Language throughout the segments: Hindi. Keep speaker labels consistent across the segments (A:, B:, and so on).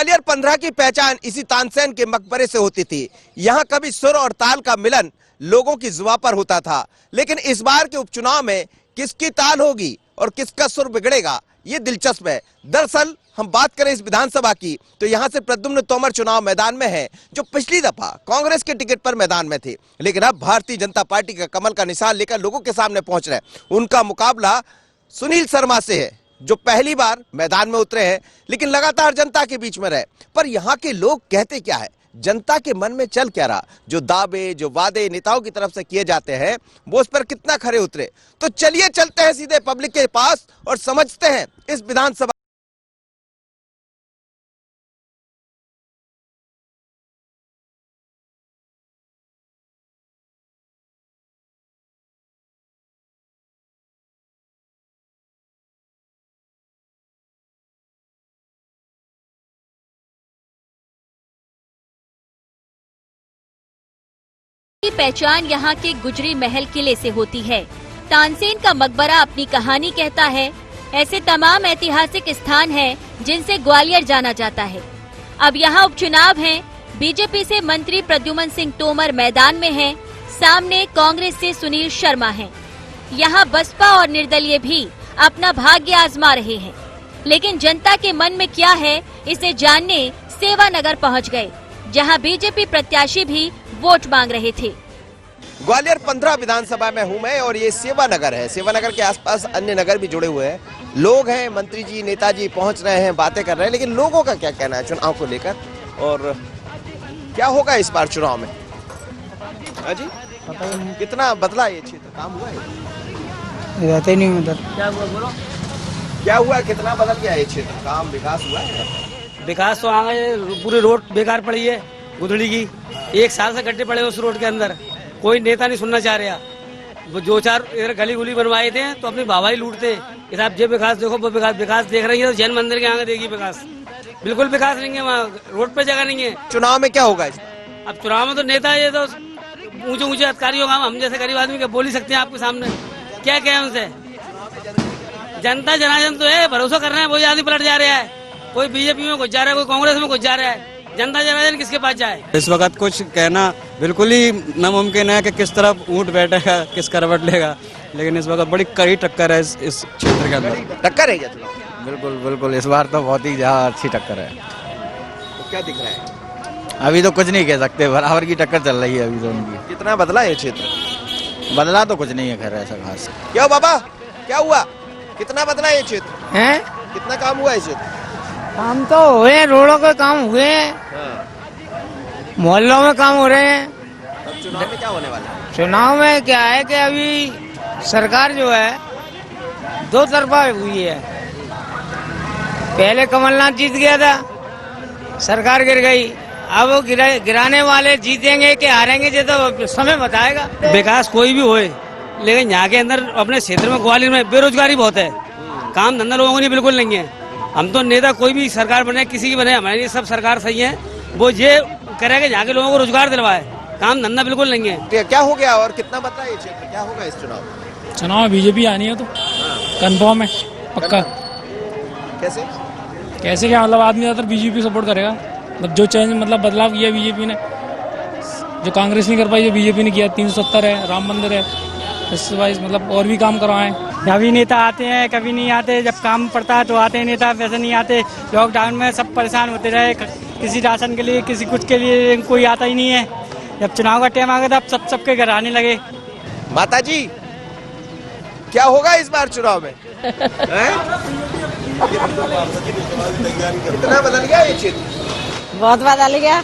A: ग्वालियर 15 की पहचान इसी तानसेन के मकबरे से होती थी। यहाँ कभी सुर और ताल का मिलन लोगों की जुबान पर होता था, लेकिन इस बार के उपचुनाव में किसकी ताल होगी और किसका सुर बिगड़ेगा, ये दिलचस्प है। दरअसल हम बात करें इस विधानसभा की तो यहाँ से प्रद्युम्न तोमर चुनाव मैदान में है, जो पिछली दफा कांग्रेस के टिकट पर मैदान में थे, लेकिन अब भारतीय जनता पार्टी का कमल का निशान लेकर लोगों के सामने पहुंच रहे हैं। उनका मुकाबला सुनील शर्मा से है, जो पहली बार मैदान में उतरे हैं, लेकिन लगातार जनता के बीच में रहे। पर यहाँ के लोग कहते क्या है, जनता के मन में चल क्या रहा, जो दावे जो वादे नेताओं की तरफ से किए जाते हैं वो उस पर कितना खरे उतरे। तो चलिए चलते हैं सीधे पब्लिक के पास और समझते हैं इस विधानसभा।
B: की पहचान यहाँ के गुजरी महल किले से होती है। तानसेन का मकबरा अपनी कहानी कहता है। ऐसे तमाम ऐतिहासिक स्थान हैं जिनसे ग्वालियर जाना जाता है। अब यहाँ उपचुनाव हैं। बीजेपी से मंत्री प्रद्युम्न सिंह तोमर मैदान में हैं। सामने कांग्रेस से सुनील शर्मा हैं। यहाँ बसपा और निर्दलीय भी अपना भाग्य आजमा रहे हैं, लेकिन जनता के मन में क्या है, इसे जानने सेवानगर पहुँच गए, जहाँ बीजेपी प्रत्याशी भी वोट मांग रहे थे।
A: ग्वालियर 15 विधानसभा में हूं मैं और ये सेवानगर है। सेवानगर के आसपास अन्य नगर भी जुड़े हुए हैं। लोग हैं, मंत्री जी नेताजी पहुंच रहे हैं, बातें कर रहे हैं, लेकिन लोगों का क्या कहना है चुनाव को लेकर और क्या होगा इस बार चुनाव में? जी कितना बदला ये क्षेत्र, काम हुआ है?
C: रहते नहीं उधर।
A: क्या हुआ बोलो, क्या हुआ, कितना बदल गया ये क्षेत्र, काम विकास हुआ है?
C: विकास तो आगे पूरी रोड बेकार पड़ी है गुदड़ी की। 1 साल से गड्ढे पड़े उस रोड के अंदर, कोई नेता नहीं सुनना चाह रहा। वो 2-4 इधर गली गुली बनवाए थे तो अपनी वाहवाही लूटते। आप जो विकास देखो वो विकास देख रही है तो जैन मंदिर के आगे देगी विकास, बिल्कुल विकास नहीं है, वहाँ रोड पे जगह नहीं है।
A: चुनाव में क्या होगा?
C: अब चुनाव में तो नेता ये तो ऊंचे ऊंचे अधिकारी होगा, हम जैसे गरीब आदमी के बोल ही सकते हैं आपके सामने। क्या कहें उनसे? जनता जनार्दन तो है, भरोसा कर रहे हैं, वही आदमी पलट जा रहा है। कोई बीजेपी में कुछ जा रहा है, कोई कांग्रेस में कुछ जा रहा है। जनता जनार्दन किसके पास जाए?
D: इस वक्त कुछ कहना बिल्कुल ही नामुमकिन है कि किस तरफ ऊंट बैठेगा, किस करवट लेगा, लेकिन इस वक्त बड़ी कड़ी टक्कर है इस क्षेत्र के अंदर।
A: टक्कर है क्या चुनाव?
D: बिल्कुल बिल्कुल, इस बार तो बहुत ही ज्यादा अच्छी टक्कर है।
A: तो क्या दिख रहा है?
D: अभी तो कुछ नहीं कह सकते, बराबर की टक्कर चल रही है अभी तो उनकी।
A: कितना बदला ये क्षेत्र?
D: बदला तो कुछ नहीं है खैर ऐसा खास।
A: क्या बाबा, क्या हुआ, कितना बदला ये क्षेत्र
C: हैं?
A: कितना काम हुआ इस क्षेत्र?
C: काम तो हुए, रोडों के काम हुए हैं, मोहल्लों में काम हो रहे हैं।
A: अब चुनाव में क्या होने वाला है?
C: चुनाव में क्या है कि अभी सरकार जो है 2 तरफा हुई है। पहले कमलनाथ जीत गया था, सरकार गिर गई। अब वो गिराने वाले जीतेंगे कि हारेंगे ये तो समय बताएगा। विकास कोई भी होए, लेकिन यहाँ के अंदर अपने क्षेत्र में ग्वालियर में बेरोजगारी बहुत है, काम धंधा लोगों को बिल्कुल नहीं है। हम तो नेता कोई भी सरकार बने, किसी की बने, हमारी सब सरकार सही है। वो ये करेगा यहाँ के लोगों को रोजगार दिलवाए, काम धंधा बिल्कुल नहीं है।
A: क्या हो गया और कितना बदला ये क्षेत्र, क्या होगा इस चुनाव?
E: चुनाव में बीजेपी आनी है तो कंफर्म है, पक्का।
A: कैसे
E: कैसे क्या मतलब, आदमी ज्यादातर बीजेपी सपोर्ट करेगा। मतलब जो चेंज, मतलब बदलाव किया बीजेपी ने, जो कांग्रेस नहीं कर पाई, जो बीजेपी ने किया। 370 है, राम मंदिर है, इससे वाइज मतलब और भी काम करवाएं।
C: कभी नेता आते हैं, कभी नहीं आते। जब काम पड़ता है तो आते हैं नेता, वैसे नहीं आते। लॉकडाउन में सब परेशान होते रहे, किसी राशन के लिए, किसी कुछ के लिए, कोई आता ही नहीं है। जब चुनाव का टाइम आ गया तो अब सबके घर आने लगे।
A: माता जी, क्या होगा इस बार चुनाव में? कितना बदल गया ये क्षेत्र?
F: बहुत बदल गया।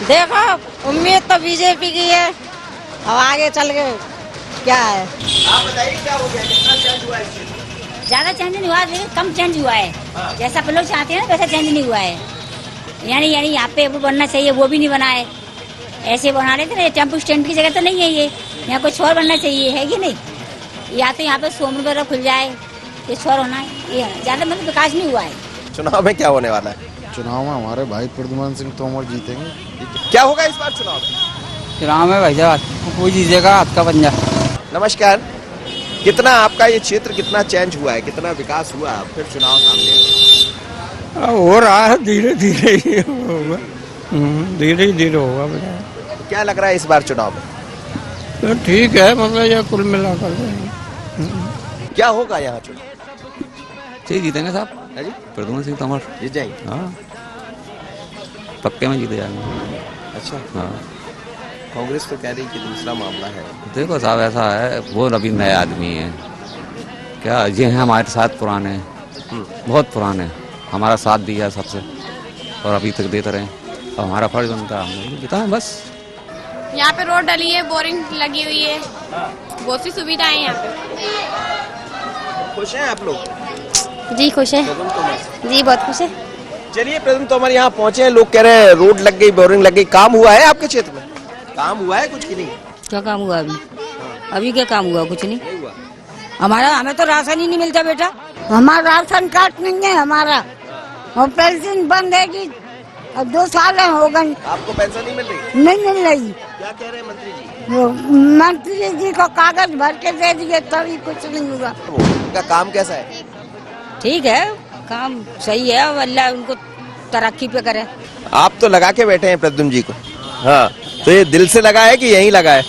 F: देखो, उम्मीद तो बीजेपी की है, अब आगे चल के क्या है।
A: आप बताइए क्या हो गया, कितना चेंज हुआ इस क्षेत्र?
G: ज्यादा चेंज नहीं हुआ, लेकिन कम चेंज हुआ है। जैसा लोग चाहते हैं वैसा चेंज नहीं हुआ है। यानी यहाँ पे वो बनना चाहिए, वो भी नहीं बना है। ऐसे बना रहे थे ना, टेम्पो स्टैंड की जगह तो नहीं है ये, यहाँ कुछ और बनना चाहिए, है कि नहीं? या तो यहाँ पे सोम वगैरह खुल जाए, कुछ और होना है। ये ज्यादा मतलब विकास नहीं हुआ है।
A: चुनाव में क्या होने वाला है?
H: चुनाव में हमारे भाई प्रद्युम्न सिंह तोमर जीतेंगे।
A: क्या होगा इस बार चुनाव में?
C: चुनाव में भाई साहब कोई जीतेगा, हाथ का पंजा।
A: नमस्कार, कितना आपका ये क्षेत्र कितना चेंज हुआ है, कितना विकास हुआ, फिर चुनाव सामने है?
C: हो रहा है, धीरे धीरे ही होगा, धीरे होगा बेटा।
A: क्या लग रहा है इस बार चुनाव में
C: तो ठीक है, मतलब ये कुल मिलाकर
A: क्या होगा यहाँ चुनाव?
I: सही जीतेंगे साहब,
A: है जी?
I: प्रद्युमन सिंह तोमर।
A: जीत जाएंगे?
I: हाँ, पक्के में जीते जाएंगे।
A: अच्छा,
I: हाँ,
A: कांग्रेस तो कह रही कि दूसरा मामला है।
I: देखो साहब ऐसा है, वो अभी नए आदमी हैं, क्या ये हैं हमारे साथ पुराने, बहुत पुराने, हमारा साथ दिया सबसे और अभी तक देते रहे। अब हमारा फर्ज बनता है हम लोग बताएं बस।
J: यहाँ पे रोड डली है, बोरिंग लगी हुई है, बहुत सी सुविधाएं हैं यहाँ पे।
A: खुश हैं आप लोग?
J: जी खुश है,
A: प्रद्युम्न तोमर।
J: जी बहुत खुश है।
A: चलिए, प्रद्युम्न तोमर यहाँ पहुंचे हैं, लोग कह रहे हैं रोड लग गई, बोरिंग लग गई। काम हुआ है आपके क्षेत्र में? काम हुआ है कुछ की नहीं?
F: क्या काम हुआ अभी? अभी क्या काम हुआ? कुछ नहीं
A: हुआ।
F: हमें तो राशन ही नहीं मिलता बेटा। हमारा राशन कार्ड नहीं है हमारा, और पेंशन बंद है कि अब 2 साल हो गए,
A: आपको पेंशन नहीं मिल रही?
F: नहीं मिल रही।
A: क्या कह रहे हैं मंत्री जी?
F: वो मंत्री जी को कागज भर के दे दिए, तभी कुछ नहीं हुआ।
A: उनका काम कैसा है?
F: ठीक है, काम सही है, अब अल्लाह उनको तरक्की पे करे।
A: आप तो लगा के बैठे हैं प्रद्युम्न जी को। हाँ, तो ये दिल से लगा है कि यहीं लगा है?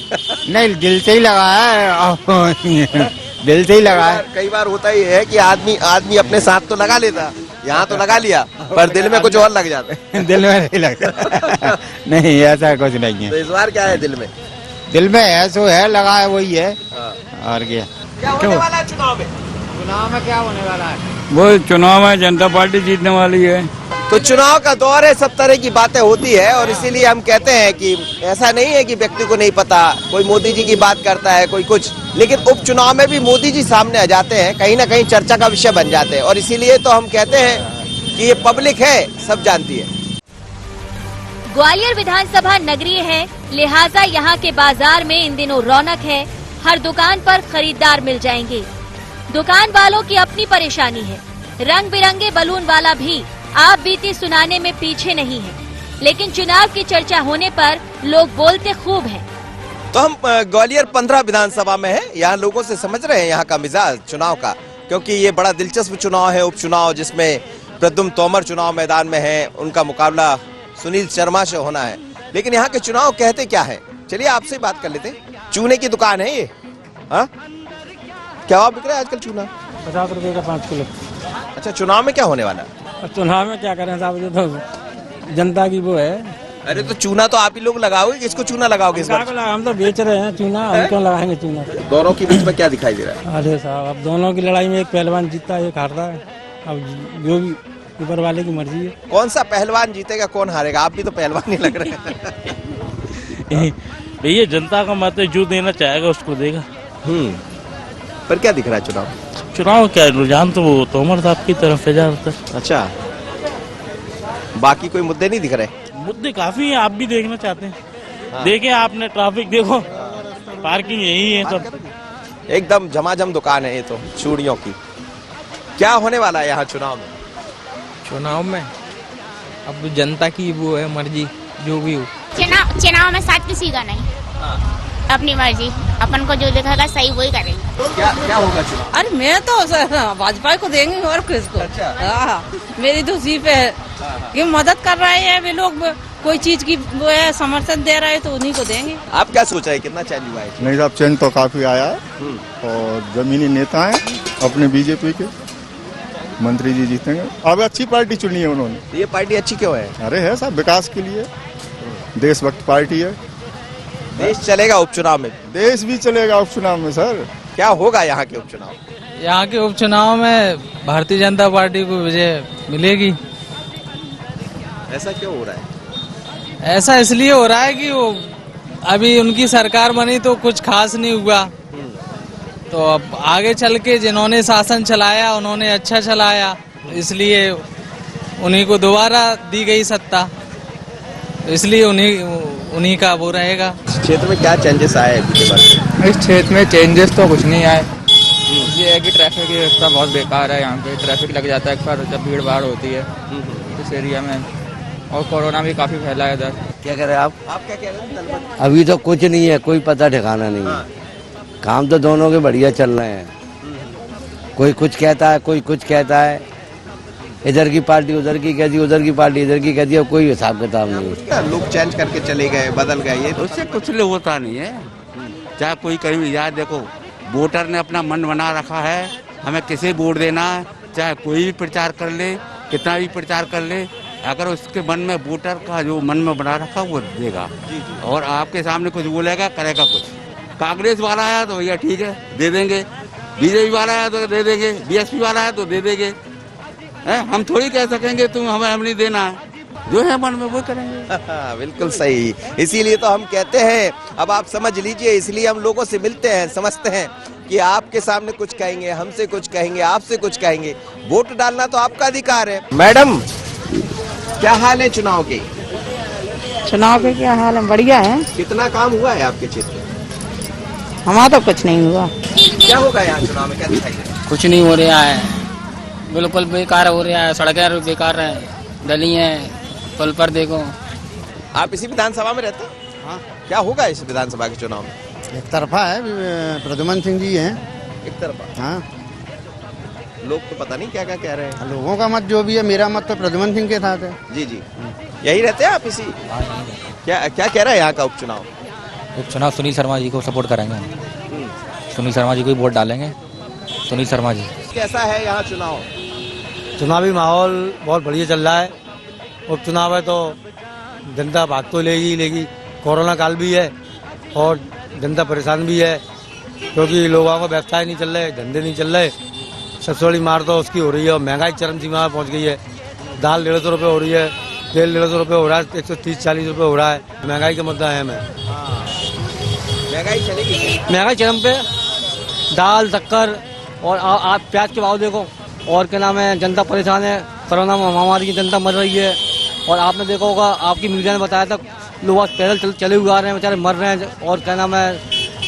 C: नहीं, दिल से ही लगा है, दिल से ही लगा है।
A: कई बार होता ही है कि आदमी अपने साथ तो लगा लेता, यहाँ तो लगा लिया पर दिल में कुछ और लग जाता है।
C: दिल में नहीं लगता। नहीं, ऐसा कुछ नहीं
A: तो
C: है।
A: इस बार क्या है दिल में?
C: दिल में ऐसो है, लगा है वही है। और
A: क्या होने वाला है चुनाव में?
C: चुनाव में क्या होने वाला है? वो चुनाव में जनता पार्टी जीतने वाली है।
A: तो चुनाव का दौर है, सब तरह की बातें होती है और इसीलिए हम कहते हैं कि ऐसा नहीं है कि व्यक्ति को नहीं पता, कोई मोदी जी की बात करता है, कोई कुछ, लेकिन उपचुनाव में भी मोदी जी सामने आ जाते हैं, कहीं ना कहीं चर्चा का विषय बन जाते हैं और इसीलिए तो हम कहते हैं कि ये पब्लिक है, सब जानती है।
B: ग्वालियर विधानसभा नगरीय है, लिहाजा यहाँ के बाजार में इन दिनों रौनक है। हर दुकान पर खरीदार मिल जाएंगे। दुकान वालों की अपनी परेशानी है, रंग बिरंगे बलून वाला भी आप बीती सुनाने में पीछे नहीं है, लेकिन चुनाव की चर्चा होने पर लोग बोलते खूब हैं।
A: तो हम ग्वालियर 15 विधानसभा में है, यहाँ लोगों से समझ रहे हैं यहाँ का मिजाज चुनाव का, क्योंकि ये बड़ा दिलचस्प चुनाव है, उपचुनाव, जिसमें प्रद्युम्न तोमर चुनाव मैदान में है, उनका मुकाबला सुनील शर्मा से होना है। लेकिन यहाँ के चुनाव कहते क्या है, चलिए आपसे बात कर लेते हैं। चूने की दुकान है ये, हाँ? क्या भाव बिक रहा है आजकल चूना?
E: 50 रुपए का 5 किलो।
A: अच्छा, चुनाव में क्या होने वाला है?
E: चुनाव में क्या करें साहब, ये तो जनता की वो है।
A: अरे तो चूना तो आप ही लोग लगाओगे, किसको चूना लगाओगे इस बार?
E: हम तो बेच रहे हैं चूना, हम क्यों लगाएंगे चूना?
A: दोनों के बीच में क्या दिखाई दे रहा है?
E: अरे साहब, अब दोनों की लड़ाई में एक पहलवान जीतता है, एक हारता है। अब जो भी ऊपर वाले की मर्जी है।
A: कौन सा पहलवान जीतेगा, कौन हारेगा? आप भी तो पहलवान ही लग रहे हैं।
K: भैया जनता का मत है, जो देना चाहेगा उसको देगा।
A: पर क्या दिख रहा है चुनाव?
K: चुनाव क्या रुझान तो वो तोमर साहब की तरफ है ज्यादातर।
A: अच्छा, बाकी कोई मुद्दे नहीं दिख रहे?
K: मुद्दे काफी हैं, आप भी देखना चाहते हैं? हाँ। देखें आपने, ट्रैफिक देखो, पार्किंग यही है सब,
A: एकदम झमाझम दुकान है ये तो चूड़ियों की। क्या होने वाला है यहाँ चुनाव में?
C: चुनाव में अब जनता की वो है मर्जी, जो भी हो।
J: चुनाव में साथ किसी का नहीं, अपनी मर्जी, अपन को जो दिखेगा सही वही करेंगे।
A: तो क्या होगा चुनाव?
F: अरे मैं तो भाजपा को देंगे और किसको।
A: अच्छा।
F: हाँ, मेरी तो उसी पे है कि मदद कर रहे हैं वे लोग, कोई चीज की वो है, समर्थन दे रहे हैं तो उन्हीं को देंगे।
A: आप क्या सोच रहे हैं, कितना चेंज हुआ है?
H: नहीं साहब, चेंज तो काफी आया है और जमीनी नेता हैं अपने बीजेपी के, मंत्री जी जीतेंगे। अब अच्छी पार्टी चुनी है उन्होंने।
A: ये पार्टी अच्छी क्यों है?
H: अरे है साहब, विकास के लिए, देशभक्त पार्टी है।
A: देश चलेगा उपचुनाव में?
H: देश भी चलेगा उपचुनाव में सर।
A: क्या होगा यहाँ के उपचुनाव?
C: यहाँ के उपचुनाव में भारतीय जनता पार्टी को विजय मिलेगी।
A: ऐसा क्यों हो रहा है?
C: ऐसा इसलिए हो रहा है कि वो अभी उनकी सरकार बनी तो कुछ खास नहीं हुआ, तो अब आगे चल के जिन्होंने शासन चलाया उन्होंने अच्छा चलाया, इसलिए उन्हीं को दोबारा दी गई सत्ता, इसलिए उन्हीं का वो रहेगा।
A: इस क्षेत्र में क्या चेंजेस आए हैं?
C: इस क्षेत्र में चेंजेस तो कुछ नहीं आए, ये है कि ट्रैफिक की व्यवस्था बहुत बेकार है। यहाँ पे ट्रैफिक लग जाता है अक्सर जब भीड़ भाड़ होती है इस एरिया में, और कोरोना भी काफी फैला है इधर।
I: क्या कह रहे हैं आप?
A: क्या कह रहे हैं?
I: अभी तो कुछ नहीं है, कोई पता ठिकाना नहीं है। काम तो दोनों के बढ़िया चल रहे हैं, कोई कुछ कहता है, कोई कुछ कहता है।
C: इधर की पार्टी उधर की कह दी, उधर की पार्टी इधर की कह दी, कोई हिसाब किताब नहीं।
A: लोग चेंज करके चले गए, बदल गए, ये
I: उससे कुछ नहीं होता नहीं है। चाहे कोई कहीं भी जाए, देखो वोटर ने अपना मन बना रखा है, हमें किसे वोट देना है, चाहे कोई भी प्रचार कर ले, कितना भी प्रचार कर ले, अगर उसके मन में वोटर का जो मन में बना रखा वो देगा। और आपके सामने कुछ बोलेगा, करेगा कुछ। कांग्रेस वाला है तो भैया ठीक है, दे देंगे। बीजेपी वाला है तो दे देंगे, बीएसपी वाला है तो दे देंगे। हम थोड़ी कह सकेंगे तुम हम नहीं देना है, जो है मन में वो करेंगे।
A: बिल्कुल सही, इसीलिए तो हम कहते हैं, अब आप समझ लीजिए, इसलिए हम लोगों से मिलते हैं, समझते हैं कि आपके सामने कुछ कहेंगे, हमसे कुछ कहेंगे, आपसे कुछ कहेंगे। वोट डालना तो आपका अधिकार है। मैडम, क्या हाल है चुनाव के?
F: चुनाव के क्या हाल है? बढ़िया है।
A: कितना काम हुआ है आपके क्षेत्र में?
F: हमारा तो कुछ नहीं हुआ।
A: क्या होगा यहाँ चुनाव में, क्या दिखाई दे रहा है?
C: कुछ नहीं हो रहा है, बिल्कुल बेकार हो रहा है। सड़कें बेकार है, गली है, पुल पर देखो।
A: आप इसी विधानसभा में रहते हैं?
C: हाँ।
A: क्या होगा इस विधानसभा के चुनाव में?
C: एक तरफा है, प्रद्युमन सिंह जी हैं।
A: एक तरफा?
C: हाँ।
A: लोग तो पता नहीं क्या क्या कह रहे हैं।
C: लोगों का मत जो भी है, मेरा मत तो प्रद्युमन सिंह के साथ है।
A: जी जी, यही रहते हैं आप इसी? क्या क्या कह रहा है यहाँ का उपचुनाव?
E: उपचुनाव सुनील शर्मा जी को सपोर्ट करेंगे हम। सुनील शर्मा जी को ही वोट डालेंगे। सुनील शर्मा जी।
A: कैसा है यहाँ चुनाव?
C: चुनावी माहौल बहुत बढ़िया चल रहा है। उपचुनाव है तो जनता भाग तो लेगी। कोरोना काल भी है और जनता परेशान भी है, क्योंकि लोगों को व्यवसाय नहीं चल रहे, धंधे नहीं चल रहे। सबसे बड़ी मार तो उसकी हो रही है, और महंगाई चरम सीमा में पहुँच गई है। दाल 150 रुपये हो रही है, तेल 150 रुपये हो रहा है, 130-40 रुपये हो रहा है। महंगाई का मुद्दा है।
A: महंगाई चलेगी?
C: महंगाई चरम पे, दाल शक्कर और आप प्याज के भाव देखो। और क्या नाम है, जनता परेशान है। कोरोना महामारी की जनता मर रही है। और आपने देखा होगा, आपकी मीडिया ने बताया था, लोग आज पैदल चले हुए आ रहे हैं, बेचारे मर रहे हैं। और क्या नाम है,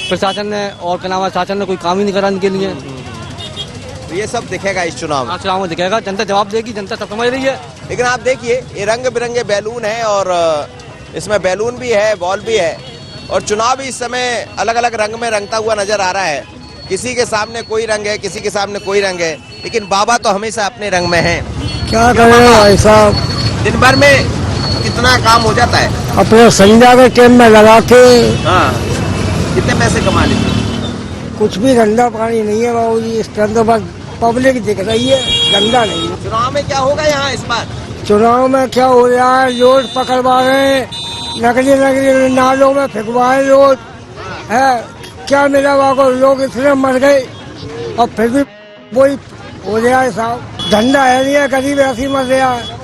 C: प्रशासन ने और क्या नाम है, शासन ने कोई काम ही नहीं करा इनके लिए।
A: तो ये सब दिखेगा इस चुनाव में?
C: चुनाव में दिखेगा, जनता जवाब देगी, जनता सब समझ रही है।
A: लेकिन आप देखिए, ये रंग बिरंगे बैलून है, और इसमें बैलून भी है, बॉल भी है, और चुनाव भी इस समय अलग अलग रंग में रंगता हुआ नजर आ रहा है। किसी के सामने कोई रंग है, किसी के सामने कोई रंग है, लेकिन बाबा तो हमेशा अपने रंग में है।
C: क्या करें भाई साहब,
A: दिन भर में कितना काम हो जाता है?
C: अपने संध्या के टाइम में लगा के।
A: हाँ, कितने पैसे कमा लेते?
C: कुछ भी धंधा पानी नहीं है बाबू जी, इस टाइम तो बस पब्लिक दिख रही है, धंधा नहीं है।
A: चुनाव में क्या होगा यहाँ इस बार?
C: चुनाव में क्या हो रहा है, रोड पकड़वा रहे हैं, नकली नालों में फेंकवाए रोड है। क्या मिला वहाँ, लोग इतने मर गए, और फिर भी वही हो रहा है साहब। धंधा है नहीं है, गरीब ऐसी मर रहा है,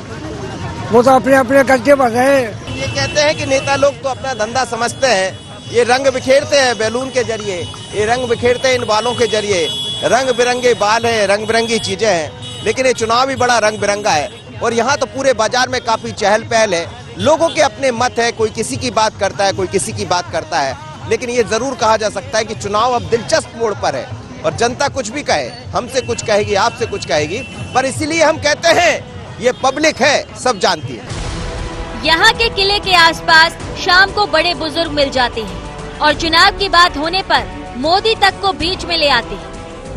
C: वो तो अपने अपने कर्जे भर रहे हैं।
A: ये कहते हैं कि नेता लोग तो अपना धंधा समझते हैं, ये रंग बिखेरते हैं बैलून के जरिए, ये रंग बिखेरते हैं इन बालों के जरिए। रंग बिरंगे बाल है, रंग बिरंगी चीजें हैं, लेकिन ये चुनाव भी बड़ा रंग बिरंगा है। और यहाँ तो पूरे बाजार में काफी चहल पहल है, लोगों के अपने मत है, कोई किसी की बात करता है, कोई किसी की बात करता है। लेकिन ये जरूर कहा जा सकता है कि चुनाव अब दिलचस्प मोड़ पर है, और जनता कुछ भी कहे, हमसे कुछ कहेगी, आपसे कुछ कहेगी, पर इसीलिए हम कहते हैं ये पब्लिक है, सब जानती है।
B: यहाँ के किले के आसपास शाम को बड़े बुजुर्ग मिल जाते हैं, और चुनाव की बात होने पर मोदी तक को बीच में ले आते हैं।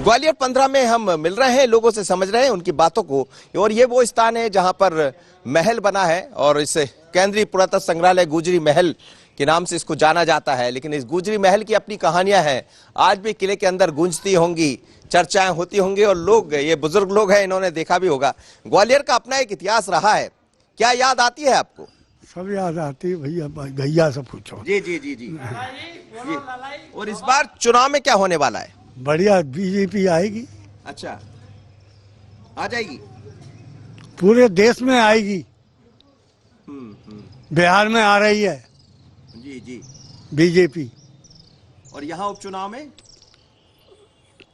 A: ग्वालियर 15 में हम मिल रहे हैं, लोगों से समझ रहे हैं उनकी बातों को। और ये वो स्थान है जहां पर महल बना है, और इस केंद्रीय पुरातत्व संग्रहालय गुजरी महल के नाम से इसको जाना जाता है। लेकिन इस गुजरी महल की अपनी कहानियां हैं, आज भी किले के अंदर गूंजती होंगी, चर्चाएं होती होंगी, और लोग, ये बुजुर्ग लोग हैं, इन्होंने देखा भी होगा। ग्वालियर का अपना एक इतिहास रहा है, क्या याद आती है आपको?
C: सब याद आती है भैया, भैया से पूछो।
A: जी जी जी जी, जी। और इस बार चुनाव में क्या होने वाला है?
C: बढ़िया, बीजेपी आएगी।
A: अच्छा, आ जाएगी?
C: पूरे देश में आएगी। बिहार में आ रही है
A: जी जी
C: बीजेपी,
A: और यहाँ उपचुनाव में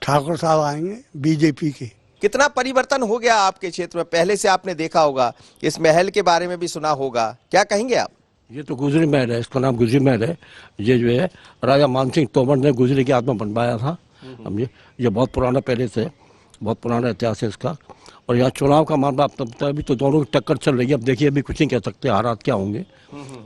C: ठाकुर साहब आएंगे बीजेपी के।
A: कितना परिवर्तन हो गया आपके क्षेत्र में? पहले से आपने देखा होगा, इस महल के बारे में भी सुना होगा, क्या कहेंगे आप?
L: ये तो गुजरी महल है, इसका नाम गुजरी महल है। ये जो है राजा मानसिंह तोमर ने गुजरी के हाथ में बनवाया था। हम ये बहुत पुराना, पहले से बहुत पुराना इतिहास है इसका। और यहाँ चुनाव का मामला अभी तो दोनों की टक्कर चल रही है। अब देखिए, अभी कुछ नहीं कह सकते हालात क्या होंगे।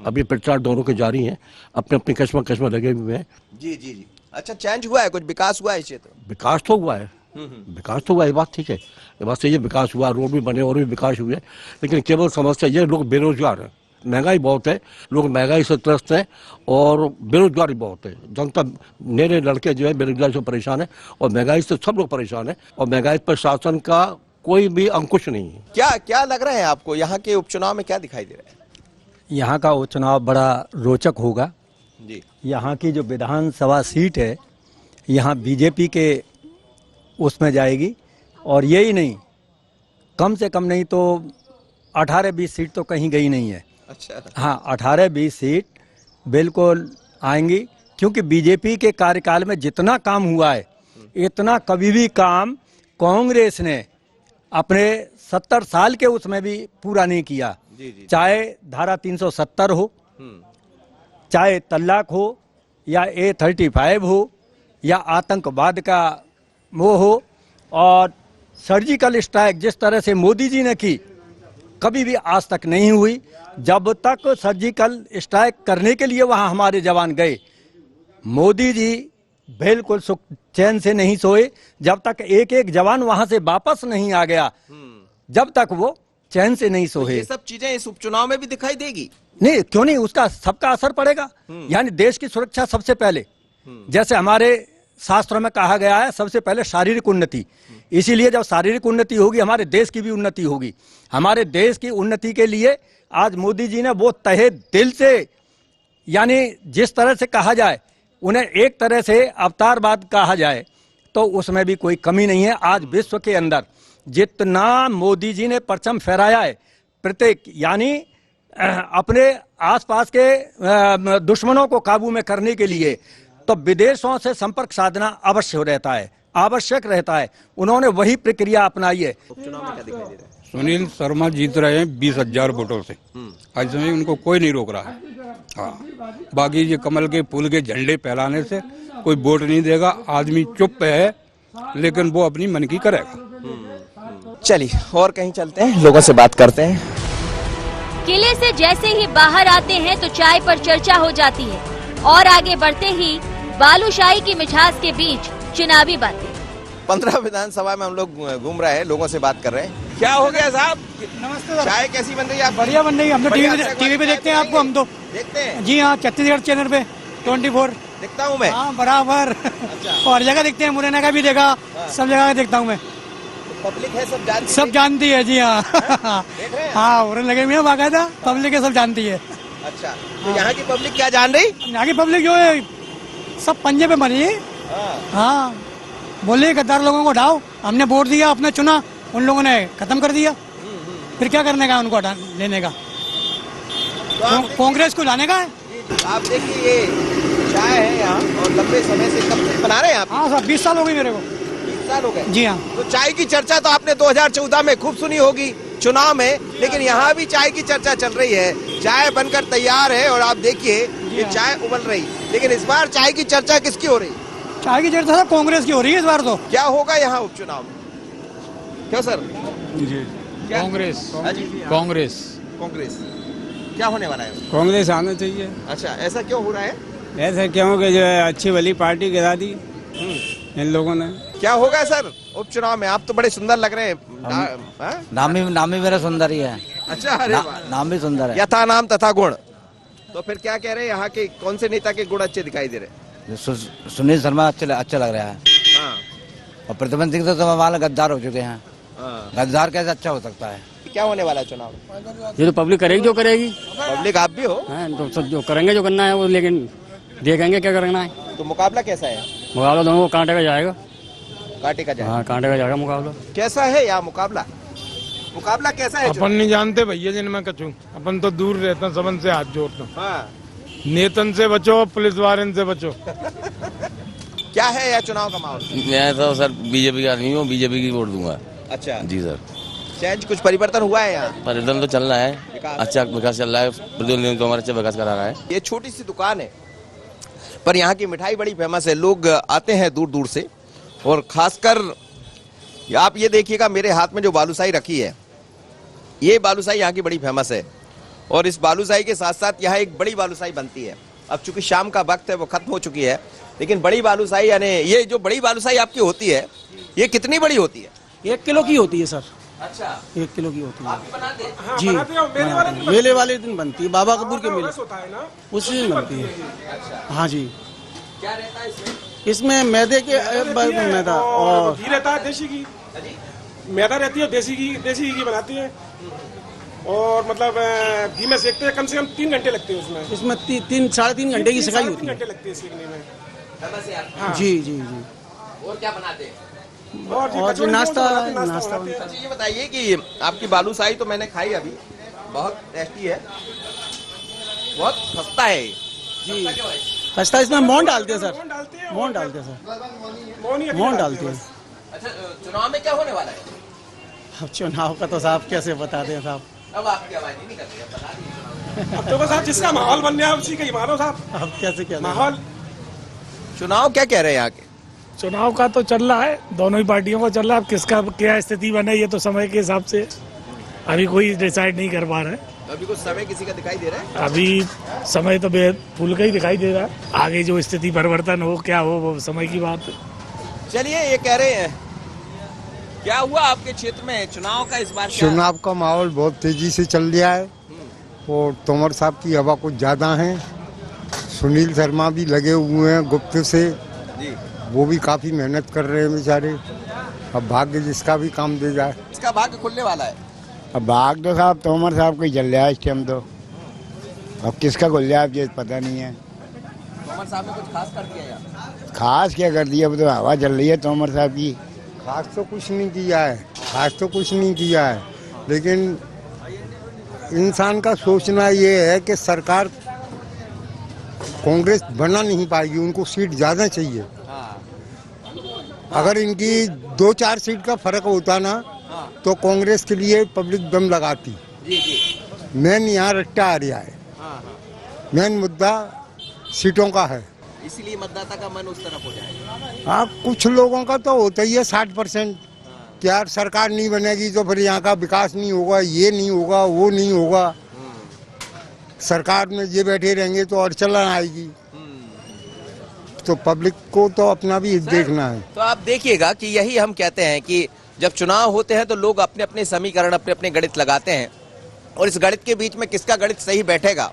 L: अभी प्रचार दोनों के जारी हैं, अपने अपने कस्म लगे हुए हैं।
A: जी जी जी। अच्छा, चेंज हुआ है, कुछ विकास हुआ है इस क्षेत्र?
L: विकास तो हुआ है, विकास तो हुआ, ये बात ठीक है, ये बात सही है, विकास हुआ, रोड भी बने और भी विकास हुए, लेकिन केवल समस्या ये लोग बेरोजगार हैं, महंगाई बहुत है, लोग महंगाई से त्रस्त हैं और बेरोजगारी बहुत है। जनता, मेरे लड़के जो है बेरोजगारी से परेशान है और महंगाई से सब लोग परेशान है और महंगाई पर शासन का कोई भी अंकुश नहीं है।
A: क्या लग रहा है आपको, यहाँ के उपचुनाव में क्या दिखाई दे रहा है?
M: यहाँ का उपचुनाव बड़ा रोचक होगा
A: जी।
M: यहाँ की जो विधानसभा सीट है, यहाँ बीजेपी के उसमें जाएगी और यही नहीं, कम से कम नहीं तो 18-20 सीट तो कहीं गई नहीं है।
A: अच्छा।
M: हाँ, 18-20 सीट बिल्कुल आएंगी, क्योंकि बीजेपी के कार्यकाल में जितना काम हुआ है इतना कभी भी काम कांग्रेस ने अपने 70 साल के उसमें भी पूरा नहीं किया। चाहे धारा 370 हो, चाहे तलाक हो, या A35 हो, या आतंकवाद का वो हो, और सर्जिकल स्ट्राइक जिस तरह से मोदी जी ने की कभी भी आज तक नहीं हुई। जब तक सर्जिकल स्ट्राइक करने के लिए वहां हमारे जवान गए, मोदी जी बिल्कुल सुख चैन से नहीं सोए, जब तक एक एक जवान वहां से वापस नहीं आ गया, जब तक वो चैन से नहीं सोए।
A: ये सब चीजें इस उपचुनाव में भी दिखाई देगी?
M: नहीं, क्यों नहीं, उसका सबका असर पड़ेगा। यानी देश की सुरक्षा सबसे पहले, जैसे हमारे शास्त्रों में कहा गया है, सबसे पहले शारीरिक उन्नति। इसीलिए जब शारीरिक उन्नति होगी, हमारे देश की भी उन्नति होगी। हमारे देश की उन्नति के लिए आज मोदी जी ने वो तहे दिल से, यानी जिस तरह से कहा जाए, उन्हें एक तरह से अवतारवाद कहा जाए तो उसमें भी कोई कमी नहीं है। आज विश्व के अंदर जितना मोदी जी ने परचम फहराया है, प्रत्येक यानी अपने आसपास के दुश्मनों को काबू में करने के लिए, तो विदेशों से संपर्क साधना अवश्य रहता है, आवश्यक रहता है। उन्होंने वही प्रक्रिया अपनाई है।
A: उपचुनाव में क्या दिखाई दे रहा है?
N: सुनील शर्मा जीत रहे हैं 20,000 वोटों से। आज समय उनको कोई नहीं रोक रहा है। हाँ, बाकी ये कमल के फूल के झंडे फहराने से कोई वोट नहीं देगा। आदमी चुप है, लेकिन वो अपनी मन की करेगा।
A: चलिए और कहीं चलते हैं, लोगों से बात करते हैं।
B: किले से जैसे ही बाहर आते हैं तो चाय पर चर्चा हो जाती है और आगे बढ़ते ही बालूशाही की मिठास के बीच चुनावी बातें।
A: 15 विधानसभा में हम लोग घूम रहे हैं, लोगों से बात कर रहे हैं। क्या हो गया साहब?
C: नमस्ते।
A: चाय कैसी बन रही है?
C: बढ़िया बन रही है। हम तो टीवी पे देखते हैं आपको, हम तो
A: देखते हैं।
C: जी हाँ, छत्तीसगढ़ चैनल पे 24
A: देखता हूँ मैं।
C: हाँ, बराबर।
A: अच्छा।
C: और जगह देखते हैं, मुरैना का भी देखा, सब जगह का देखता हूँ मैं।
A: पब्लिक है, सब
C: जानती है। जी हाँ।
A: देख रहे हैं?
C: हाँ, उड़न लगे हुए हैं बाकायदा, पब्लिक है, सब जानती है।
A: अच्छा, तो यहाँ की पब्लिक क्या जान रही?
C: यहाँ की पब्लिक जो है सब पंजे पे मरी है। हाँ, बोले गद्दार लोगों को हटाओ, हमने वोट दिया, अपने चुना, उन लोगों ने खत्म कर दिया, फिर क्या करने का उनको लेने का, कांग्रेस को लाने का है।
A: आप देखिए ये चाय है यहाँ और लंबे समय से कब से बना रहे हैं आप?
C: हाँ सर, 20 साल हो गए मेरे को।
A: 20 साल हो गए?
C: जी हाँ।
A: तो चाय की चर्चा तो आपने 2014 में खूब सुनी होगी चुनाव में, लेकिन यहाँ भी चाय की चर्चा चल रही है। चाय बनकर तैयार है और आप देखिए ये चाय उबल रही, लेकिन इस बार चाय की चर्चा किसकी हो रही?
C: चाय की चर्चा कांग्रेस की हो रही है इस बार। तो
A: क्या होगा यहाँ उपचुनाव में? क्या सर?
N: जी, कांग्रेस।
A: कांग्रेस क्या होने वाला है?
N: कांग्रेस आना चाहिए।
A: अच्छा, ऐसा क्यों हो रहा है?
N: ऐसा क्यों कि जो है अच्छी वाली पार्टी गिरा दी इन लोगों ने।
A: क्या होगा सर उपचुनाव में? आप तो बड़े सुंदर लग रहे हैं।
M: नाम ही मेरा सुंदर ही है।
A: अच्छा, अरे वाह।
M: नाम भी सुंदर है।
A: यथा नाम तथा गुण। तो फिर क्या कह रहे हैं, यहाँ के कौन से नेता के गुण अच्छे दिखाई दे रहे हैं?
M: सुनील शर्मा अच्छा लग रहा है।
A: हाँ।
M: और प्रतिबंध सिंह तो हमारे गद्दार हो चुके हैं। गद्दार कैसे अच्छा हो सकता है?
A: क्या होने वाला है चुनाव?
E: ये तो पब्लिक करेगी जो करेगी।
A: पब्लिक आप भी हो?
E: तो सब जो करेंगे, जो करना है वो, लेकिन देखेंगे क्या करना है।
A: तो मुकाबला कैसा है?
E: मुकाबला दोनों को कांटे का जाएगा।
A: कांटे का जाएगा?
E: हाँ, कांटे का जाएगा मुकाबला।
A: कैसा है यहाँ मुकाबला? मुकाबला कैसा है?
K: अपन नहीं जानते भैया जिनमें कचू, अपन तो दूर रहते हैं, सबन से हाथ जोड़ते हैं।
A: हाँ।
K: नेतन से बचो, पुलिस वाले से बचो।
A: क्या है यह चुनाव का माहौल?
O: मैं तो सर बीजेपी का आदमी हूँ, बीजेपी की वोट दूंगा।
A: अच्छा
O: जी सर।
A: चेंज, कुछ परिवर्तन हुआ है यहाँ?
O: परिवर्तन तो चल रहा है, अच्छा विकास चल रहा है, प्रद्युम्न तो हमारा अच्छा विकास करा रहा है।
A: ये छोटी सी दुकान है, पर यहाँ की मिठाई बड़ी फेमस है। लोग आते हैं दूर दूर से, और खासकर आप ये देखिएगा मेरे हाथ में जो बालूशाही रखी है, ये बालूशाही यहाँ की बड़ी फेमस है। और इस बालूशाही के साथ साथ यहाँ एक बड़ी बालूशाही बनती है, अब चूंकि शाम का वक्त है वो खत्म हो चुकी है, लेकिन बड़ी बालूशाही यानी ये जो बड़ी बालूशाही आपकी होती है ये कितनी बड़ी होती है?
C: 1 किलो की होती है सर।
A: अच्छा,
C: 1 किलो की होती है
A: आप भी बनाते हैं?
C: जी। मेले वाले दिन बनती है, बाबा कपूर के मेले उसी दिन बनती है। हाँ जी।
A: क्या रहता है इसमें?
C: इसमें मैदे के मैदा और
K: घी रहता है देसी घी, मैदा रहती है देसी घी बनाती है और मतलब घी में सेकते हैं, कम से कम 3 घंटे लगते हैं उसमें। इसमें 3-3.5 घंटे की सिकाई होती है। 3 घंटे लगते हैं सेकने में। हाँ। जी जी जी।
A: और क्या बनाते हैं?
C: और जो नाश्ता
A: अच्छा, ये बताइए कि आपकी बालूशाही तो मैंने खाई अभी, बहुत टेस्टी है, बहुत सस्ता है
C: जी। सस्ता इसमें मोहन डालते हैं सर, मोहन डालते हैं सर, मोहन डालते हैं।
A: अच्छा, चुनाव में क्या होने वाला है?
C: अब चुनाव का तो साहब कैसे बता दें साहब,
A: अब आपकी आवाज नहीं करती, अब बता दीजिए।
K: अब तो साहब जिसका माहौल बन गया उसी का ही मानो साहब।
C: अब कैसे क्या
K: माहौल,
A: चुनाव क्या कह रहे हैं यहाँ के?
E: चुनाव का तो चल रहा है, दोनों ही पार्टियों का चल रहा है। अब किसका क्या स्थिति बने ये तो समय के हिसाब से अभी कोई डिसाइड नहीं कर पा रहे हैं।
A: अभी कुछ समय किसी का दिखाई दे रहा है?
E: अभी समय तो बेहद फूल का ही दिखाई दे रहा है, आगे जो स्थिति परिवर्तन हो क्या हो वो समय की बात है।
A: चलिए, ये कह रहे हैं क्या हुआ आपके क्षेत्र में चुनाव का इस बार?
P: चुनाव का माहौल बहुत तेजी से चल रहा है और तोमर साहब की हवा कुछ ज्यादा है। सुनील शर्मा भी लगे हुए हैं गुप्त से
A: जी,
P: वो भी काफी मेहनत कर रहे हैं बेचारे। अब भाग्य जिसका भी काम दे जाए।
A: इसका भाग्य खुलने वाला है।
P: अब भाग्य तो साहब तोमर साहब का ही चल रहा है इस टाइम तो। अब किसका खुल रहा है ये पता नहीं है।
A: तोमर साहब ने कुछ खास कर दिया यार?
P: खास क्या कर दिया, अब तो हवा चल रही है तोमर साहब की। खास तो कुछ नहीं किया है, खास तो कुछ नहीं किया है, लेकिन इंसान का सोचना ये है कि सरकार कांग्रेस बना नहीं पाएगी, उनको सीट ज़्यादा चाहिए। अगर इनकी 2-4 सीट का फर्क होता ना तो कांग्रेस के लिए पब्लिक दम लगाती। मेन यहाँ रट्टा आ रहा है, मेन मुद्दा सीटों का है,
A: इसीलिए मतदाता का मन उस तरफ हो जाएगा।
P: हाँ, कुछ लोगों का तो होता ही है 60% कि यार सरकार नहीं बनेगी तो फिर यहाँ का विकास नहीं होगा, ये नहीं होगा, वो नहीं होगा, सरकार में ये बैठे रहेंगे तो और चलन आएगी। तो पब्लिक को तो अपना भी देखना है।
A: तो आप देखिएगा कि यही हम कहते हैं कि जब चुनाव होते हैं तो लोग अपने अपने समीकरण, अपने अपने गणित लगाते हैं और इस गणित के बीच में किसका गणित सही बैठेगा,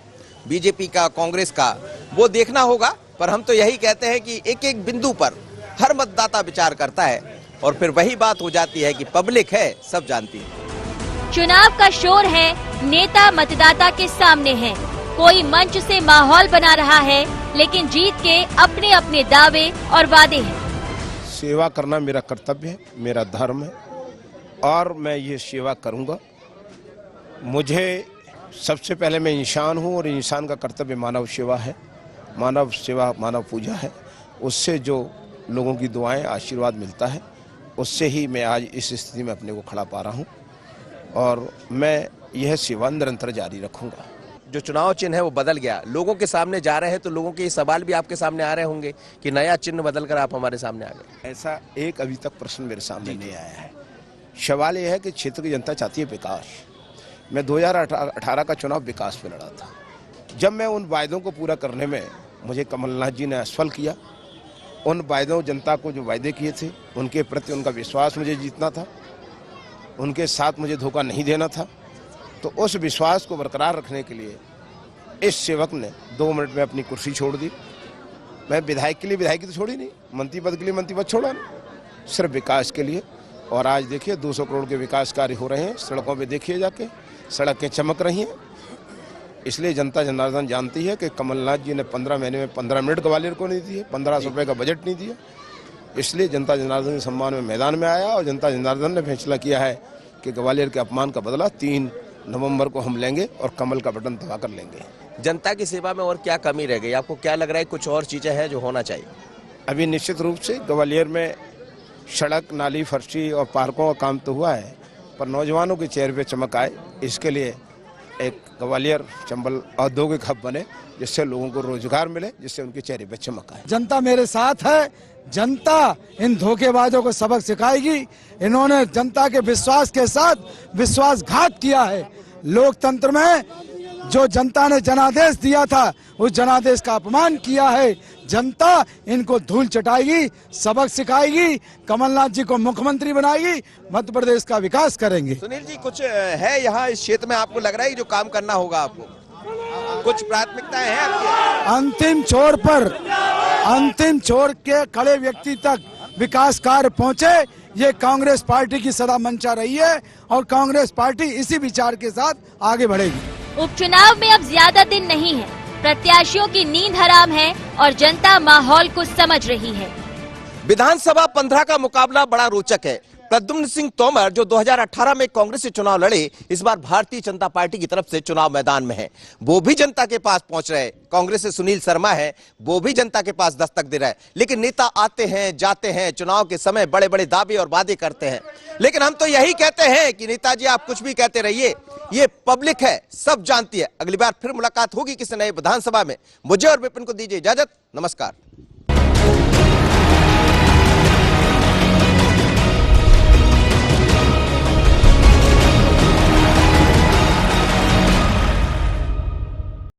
A: बीजेपी का, कांग्रेस का, वो देखना होगा। पर हम तो यही कहते हैं कि एक एक बिंदु पर हर मतदाता विचार करता है और फिर वही बात हो जाती है कि पब्लिक है, सब जानती है।
B: चुनाव का शोर है, नेता मतदाता के सामने है, कोई मंच से माहौल बना रहा है, लेकिन जीत के अपने अपने दावे और वादे हैं।
Q: सेवा करना मेरा कर्तव्य है, मेरा धर्म है और मैं ये सेवा करूंगा। मुझे सबसे पहले मैं इंसान हूँ और इंसान का कर्तव्य मानव सेवा है, मानव सेवा, मानव पूजा है। उससे जो लोगों की दुआएं, आशीर्वाद मिलता है, उससे ही मैं आज इस स्थिति में अपने को खड़ा पा रहा हूँ और मैं यह सेवा निरंतर जारी रखूँगा।
A: जो चुनाव चिन्ह है वो बदल गया, लोगों के सामने जा रहे हैं, तो लोगों के ये सवाल भी आपके सामने आ रहे होंगे कि नया चिन्ह बदलकर आप हमारे सामने आ गए।
Q: ऐसा एक अभी तक प्रश्न मेरे सामने नहीं आया है। सवाल यह है कि क्षेत्र की जनता चाहती है विकास। मैं 2018 का चुनाव विकास पे लड़ा था। जब मैं उन वायदों को पूरा करने में मुझे कमलनाथ जी ने असफल किया, उन वायदों, जनता को जो वायदे किए थे उनके प्रति उनका विश्वास मुझे जीतना था, उनके साथ मुझे धोखा नहीं देना था। तो उस विश्वास को बरकरार रखने के लिए इस सेवक ने 2 मिनट में अपनी कुर्सी छोड़ दी। मैं विधायक के लिए विधायकी तो छोड़ी नहीं, मंत्री पद के लिए मंत्री पद छोड़ा नहीं, सिर्फ विकास के लिए। और आज देखिए 200 करोड़ के विकास कार्य हो रहे हैं, सड़कों पे देखिए जाके, सड़कें चमक रही हैं। इसलिए जनता जनार्दन जानती है कि कमलनाथ जी ने 15 महीने में 15 मिनट ग्वालियर को नहीं दिए, 1500 रुपये का बजट नहीं दिया। इसलिए जनता जनार्दन के सम्मान में मैदान में आया और जनता जनार्दन ने फैसला किया है कि ग्वालियर के अपमान का बदला 3 नवंबर को हम लेंगे और कमल का बटन दबा कर लेंगे।
A: जनता की सेवा में और क्या कमी रह गई? आपको क्या लग रहा है कुछ और चीजें हैं जो होना चाहिए?
Q: अभी निश्चित रूप से ग्वालियर में सड़क, नाली, फर्शी और पार्कों का काम तो हुआ है, पर नौजवानों के चेहरे पे चमक आए, इसके लिए एक ग्वालियर चंबल औद्योगिक हब बने, जिससे लोगों को रोजगार मिले, जिससे उनके चेहरे पे चमक आए।
R: जनता मेरे साथ है, जनता इन धोखेबाजों को सबक सिखाएगी। इन्होंने जनता के विश्वास के साथ विश्वासघात किया है। लोकतंत्र में जो जनता ने जनादेश दिया था उस जनादेश का अपमान किया है। जनता इनको धूल चटाएगी, सबक सिखाएगी, कमलनाथ जी को मुख्यमंत्री बनाएगी, मध्य प्रदेश का विकास करेंगे।
A: सुनील जी, कुछ है यहाँ इस क्षेत्र में आपको लग रहा है जो काम करना होगा आपको? कुछ प्राथमिकताएं हैं आपकी?
R: अंतिम छोर के खड़े व्यक्ति तक विकास कार्य पहुंचे, ये कांग्रेस पार्टी की सदा मंशा रही है और कांग्रेस पार्टी इसी विचार के साथ आगे बढ़ेगी।
B: उपचुनाव में अब ज्यादा दिन नहीं है, प्रत्याशियों की नींद हराम है और जनता माहौल को समझ रही है।
A: विधानसभा 15 का मुकाबला बड़ा रोचक है। प्रद्युम्न सिंह तोमर जो 2018 में कांग्रेस से चुनाव लड़े, इस बार भारतीय जनता पार्टी की तरफ से चुनाव मैदान में है। वो भी जनता के पास पहुंच रहे। कांग्रेस से सुनील शर्मा है, वो भी जनता के पास दस्तक दे रहा है। लेकिन नेता आते हैं, जाते हैं, चुनाव के समय बड़े बड़े दावे और वादे करते हैं। लेकिन हम तो यही कहते हैं कि नेताजी आप कुछ भी कहते रहिए, ये पब्लिक है, सब जानती है। अगली बार फिर मुलाकात होगी किसी नए विधानसभा में। मुझे और विपिन को दीजिए इजाजत। नमस्कार।